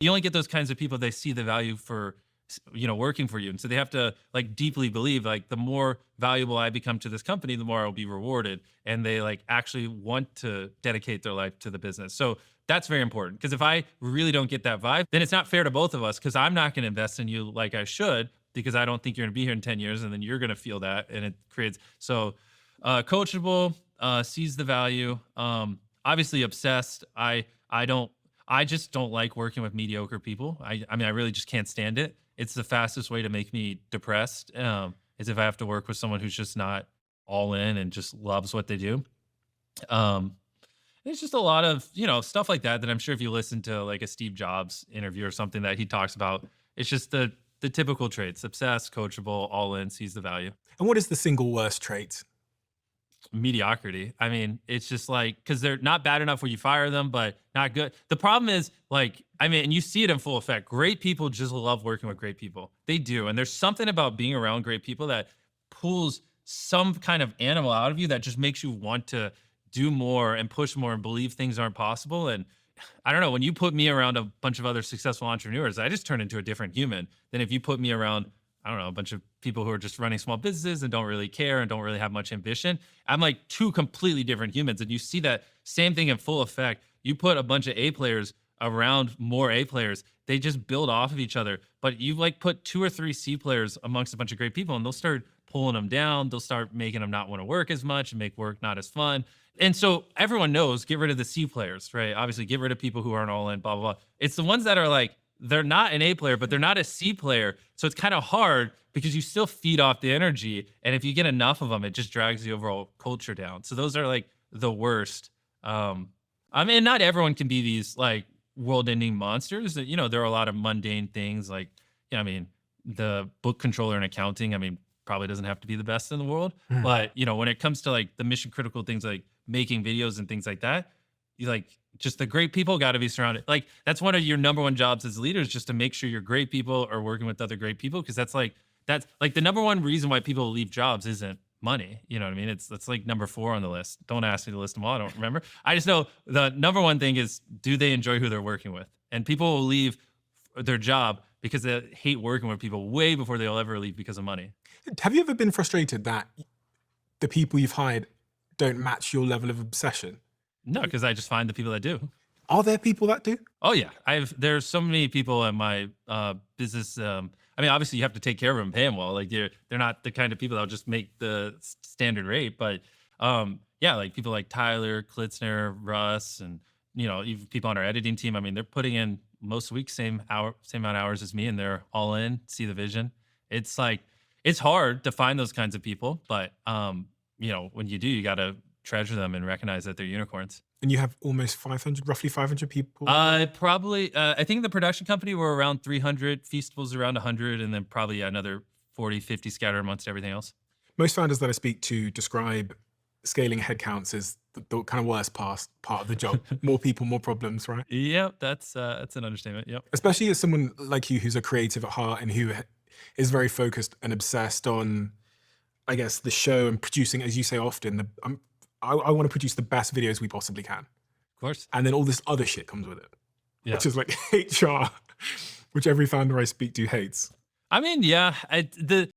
You only get those kinds of people, they see the value for, working for you. And so they have to like deeply believe like the more valuable I become to this company, the more I'll be rewarded. And they like actually want to dedicate their life to the business. So that's very important. Because if I really don't get that vibe, then it's not fair to both of us because I'm not going to invest in you like I should because I don't think you're going to be here in 10 years. And then you're going to feel that. And it creates, so coachable, sees the value. Obviously obsessed. I just don't like working with mediocre people. I mean, I really just can't stand it. It's the fastest way to make me depressed. Is if I have to work with someone who's just not all in and just loves what they do. Um, it's just a lot of, stuff like that that I'm sure if you listen to like a Steve Jobs interview or something that he talks about, it's just the typical traits: obsessed, coachable, all in, sees the value. And what is the single worst trait? Mediocrity. I mean, it's just like because they're not bad enough where you fire them, but not good. The problem is like, I mean, and you see it in full effect. Great people just love working with great people. They do. And there's something about being around great people that pulls some kind of animal out of you that just makes you want to do more and push more and believe things aren't possible. And I don't know, when you put me around a bunch of other successful entrepreneurs, I just turn into a different human than if you put me around, I don't know, a bunch of people who are just running small businesses and don't really care and don't really have much ambition. I'm like two completely different humans. And you see that same thing in full effect. You put a bunch of A players around more A players, they just build off of each other. But you like put 2 or 3 C players amongst a bunch of great people and they'll start pulling them down. They'll start making them not want to work as much and make work not as fun. And so everyone knows, get rid of the C players, right? Obviously, get rid of people who aren't all in, blah, blah, blah. It's the ones that are like, they're not an A player, but they're not a C player. So it's kind of hard because you still feed off the energy. And if you get enough of them, it just drags the overall culture down. So those are like the worst. I mean, not everyone can be these like world ending monsters. There are a lot of mundane things like, I mean, the book controller in accounting, I mean, probably doesn't have to be the best in the world. Mm. But, when it comes to like the mission critical things like making videos and things like that, you like just the great people got to be surrounded. Like that's one of your number one jobs as leaders, just to make sure your great people are working with other great people. Cause that's like the number one reason why people leave jobs isn't money. You know what I mean? That's like number 4 on the list. Don't ask me to list them all. I don't remember. I just know the number one thing is, do they enjoy who they're working with? And people will leave their job because they hate working with people way before they'll ever leave because of money. Have you ever been frustrated that the people you've hired don't match your level of obsession? No, because I just find the people that do. Are there people that do? Oh yeah, there's so many people in my business. I mean, obviously you have to take care of them, pay them well. Like they're not the kind of people that'll just make the standard rate. But yeah, like people like Tyler, Klitzner, Russ, and even people on our editing team. I mean, they're putting in most weeks same amount of hours as me, and they're all in, see the vision. It's like it's hard to find those kinds of people, but when you do, you got to treasure them and recognize that they're unicorns. And you have almost 500, roughly 500 people? Probably, I think the production company were around 300, Feastable's around 100, and then probably another 40, 50 scattered amongst everything else. Most founders that I speak to describe scaling headcounts as the kind of worst part of the job. More people, more problems, right? Yep, that's an understatement. Yep. Especially as someone like you who's a creative at heart and who is very focused and obsessed on, I guess, the show and producing, as you say often, I want to produce the best videos we possibly can. Of course. And then all this other shit comes with it, Yeah. which is like HR, which every founder I speak to hates. I mean, yeah, the